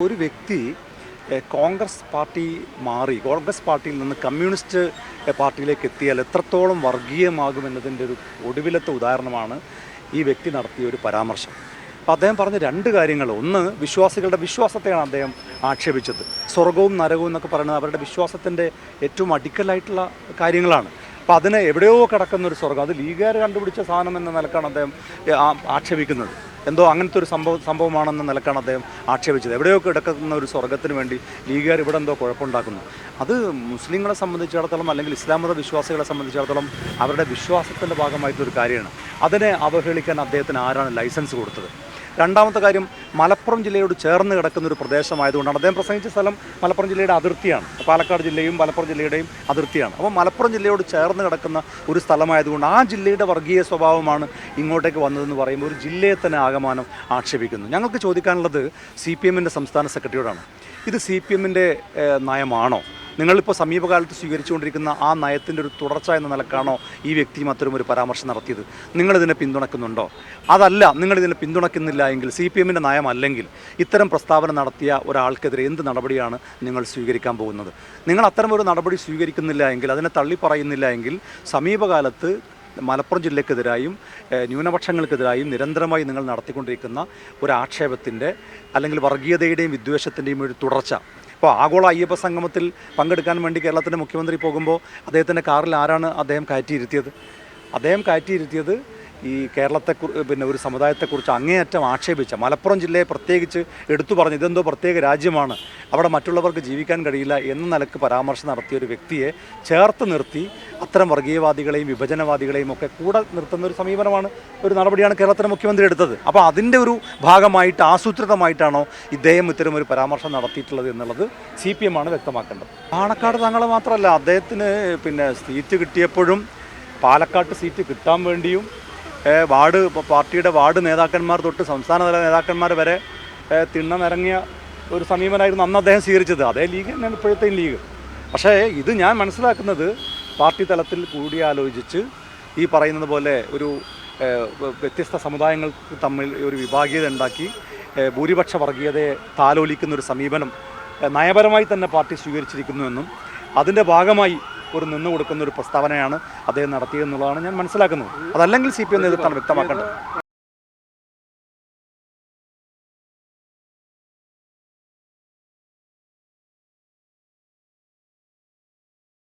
ഒരു വ്യക്തി കോൺഗ്രസ് പാർട്ടി മാറി കോൺഗ്രസ് പാർട്ടിയിൽ നിന്ന് കമ്മ്യൂണിസ്റ്റ് പാർട്ടിയിലേക്ക് എത്തിയാൽ എത്രത്തോളം വർഗീയമാകുമെന്നതിൻ്റെ ഒരു ഒടുവിലത്തെ ഉദാഹരണമാണ് ഈ വ്യക്തി നടത്തിയ ഒരു പരാമർശം. അപ്പോൾ അദ്ദേഹം പറഞ്ഞ രണ്ട് കാര്യങ്ങൾ. ഒന്ന്, വിശ്വാസികളുടെ വിശ്വാസത്തെയാണ് അദ്ദേഹം ആക്ഷേപിച്ചത്. സ്വർഗവും നരകവും എന്നൊക്കെ പറയുന്നത് അവരുടെ വിശ്വാസത്തിൻ്റെ ഏറ്റവും അടിക്കലായിട്ടുള്ള കാര്യങ്ങളാണ്. അപ്പോൾ അതിനെ എവിടെയോ കിടക്കുന്നൊരു സ്വർഗം, അത് ലീഗുകാർ കണ്ടുപിടിച്ച സാധനം എന്ന നിലക്കാണ് അദ്ദേഹം ആക്ഷേപിക്കുന്നത്. എന്തോ അങ്ങനത്തെ ഒരു സംഭവമാണെന്ന നിലക്കാണ് അദ്ദേഹം ആക്ഷേപിച്ചത്. എവിടെയോ കിടക്കുന്ന ഒരു സ്വർഗത്തിന് വേണ്ടി ലീഗുകാർ ഇവിടെ എന്തോ കുഴപ്പമുണ്ടാക്കുന്നു. അത് മുസ്ലിങ്ങളെ സംബന്ധിച്ചിടത്തോളം അല്ലെങ്കിൽ ഇസ്ലാം മത വിശ്വാസികളെ സംബന്ധിച്ചിടത്തോളം അവരുടെ വിശ്വാസത്തിൻ്റെ ഭാഗമായിട്ടൊരു കാര്യമാണ്. അതിനെ അവഹേളിക്കാൻ അദ്ദേഹത്തിന് ആരാണ് ലൈസൻസ് കൊടുത്തത്? രണ്ടാമത്തെ കാര്യം, മലപ്പുറം ജില്ലയോട് ചേർന്ന് കിടക്കുന്ന ഒരു പ്രദേശമായതുകൊണ്ടാണ് അദ്ദേഹം പ്രസംഗിച്ച സ്ഥലം മലപ്പുറം ജില്ലയുടെ അതിർത്തിയാണ്. പാലക്കാട് ജില്ലയും മലപ്പുറം ജില്ലയുടെയും അതിർത്തിയാണ്. അപ്പോൾ മലപ്പുറം ജില്ലയോട് ചേർന്ന് കിടക്കുന്ന ഒരു സ്ഥലമായതുകൊണ്ട് ആ ജില്ലയുടെ വർഗീയ സ്വഭാവമാണ് ഇങ്ങോട്ടേക്ക് വന്നതെന്ന് പറയുമ്പോൾ ഒരു ജില്ലയെ തന്നെ ആകമാനം ആക്ഷേപിക്കുന്നു. ഞങ്ങൾക്ക് ചോദിക്കാനുള്ളത് CPM-ൻ്റെ സംസ്ഥാന സെക്രട്ടറിയോടാണ്. ഇത് CPM-ൻ്റെ നയമാണോ? നിങ്ങളിപ്പോൾ സമീപകാലത്ത് സ്വീകരിച്ചുകൊണ്ടിരിക്കുന്ന ആ നയത്തിൻ്റെ ഒരു തുടർച്ച എന്ന നിലക്കാണോ ഈ വ്യക്തിയും അത്തരം ഒരു പരാമർശം നടത്തിയത്? നിങ്ങളിതിനെ പിന്തുണയ്ക്കുന്നുണ്ടോ? അതല്ല, നിങ്ങളിതിനെ പിന്തുണയ്ക്കുന്നില്ല എങ്കിൽ, CPM-ൻ്റെ നയമല്ലെങ്കിൽ ഇത്തരം പ്രസ്താവന നടത്തിയ ഒരാൾക്കെതിരെ എന്ത് നടപടിയാണ് നിങ്ങൾ സ്വീകരിക്കാൻ പോകുന്നത്? നിങ്ങൾ അത്തരം ഒരു നടപടി സ്വീകരിക്കുന്നില്ല എങ്കിൽ, അതിനെ തള്ളിപ്പറയുന്നില്ല എങ്കിൽ, സമീപകാലത്ത് മലപ്പുറം ജില്ലക്കെതിരായും ന്യൂനപക്ഷങ്ങൾക്കെതിരായും നിരന്തരമായി നിങ്ങൾ നടത്തിക്കൊണ്ടിരിക്കുന്ന ഒരു ആക്ഷേപത്തിൻ്റെ അല്ലെങ്കിൽ വർഗീയതയുടെയും വിദ്വേഷത്തിൻ്റെയും ഒരു തുടർച്ച. ഇപ്പോൾ ആഗോള അയ്യപ്പ സംഗമത്തിൽ പങ്കെടുക്കാൻ വേണ്ടി കേരളത്തിൻ്റെ മുഖ്യമന്ത്രി പോകുമ്പോൾ അദ്ദേഹത്തിൻ്റെ കാറിൽ ആരാണ് അദ്ദേഹം കയറ്റിയിരുത്തിയത്? അദ്ദേഹം കയറ്റിയിരുത്തിയത് ഈ കേരളത്തെ ഒരു സമുദായത്തെക്കുറിച്ച് അങ്ങേയറ്റം ആക്ഷേപിച്ച, മലപ്പുറം ജില്ലയെ പ്രത്യേകിച്ച് എടുത്തു പറഞ്ഞ് ഇതെന്തോ പ്രത്യേക രാജ്യമാണ്, അവിടെ മറ്റുള്ളവർക്ക് ജീവിക്കാൻ കഴിയില്ല എന്ന നിലക്ക് പരാമർശം നടത്തിയ ഒരു വ്യക്തിയെ ചേർത്ത് നിർത്തി അത്തരം വർഗീയവാദികളെയും വിഭജനവാദികളെയും ഒക്കെ കൂടെ നിർത്തുന്ന ഒരു സമീപനമാണ്, ഒരു നടപടിയാണ് കേരളത്തിൻ്റെ മുഖ്യമന്ത്രി എടുത്തത്. അപ്പോൾ അതിൻ്റെ ഒരു ഭാഗമായിട്ട് ആസൂത്രിതമായിട്ടാണോ ഇദ്ദേഹം ഇത്തരം ഒരു പരാമർശം നടത്തിയിട്ടുള്ളത് എന്നുള്ളത് CPM-ആണ് വ്യക്തമാക്കേണ്ടത്. പാണക്കാട് തങ്ങളെ മാത്രമല്ല, അദ്ദേഹത്തിന് സീറ്റ് കിട്ടിയപ്പോഴും പാലക്കാട്ട് സീറ്റ് കിട്ടാൻ വേണ്ടിയും പാർട്ടിയുടെ വാർഡ് നേതാക്കന്മാർ തൊട്ട് സംസ്ഥാനതല നേതാക്കന്മാർ വരെ തിണ്ണനിറങ്ങിയ ഒരു സമീപനമായിരുന്നു അന്ന് അദ്ദേഹം സ്വീകരിച്ചത്. അതേ ലീഗ് തന്നെയാണ് ഇപ്പോഴത്തെയും ലീഗ്. പക്ഷേ ഇത് ഞാൻ മനസ്സിലാക്കുന്നത് പാർട്ടി തലത്തിൽ കൂടിയാലോചിച്ച് ഈ പറയുന്നത് പോലെ ഒരു വ്യത്യസ്ത സമുദായങ്ങൾക്ക് തമ്മിൽ ഒരു വിഭാഗീയത ഉണ്ടാക്കി ഭൂരിപക്ഷ വർഗീയതയെ താലോലിക്കുന്ന ഒരു സമീപനം നയപരമായി തന്നെ പാർട്ടി സ്വീകരിച്ചിരിക്കുന്നുവെന്നും അതിൻ്റെ ഭാഗമായി ഒരു നിന്ന് കൊടുക്കുന്ന ഒരു പ്രസ്താവനയാണ് അദ്ദേഹം നടത്തിയെന്നുള്ളതാണ് ഞാൻ മനസ്സിലാക്കുന്നത്. അതല്ലെങ്കിൽ CPM നേതൃത്വമാണ് വ്യക്തമാക്കേണ്ടത്.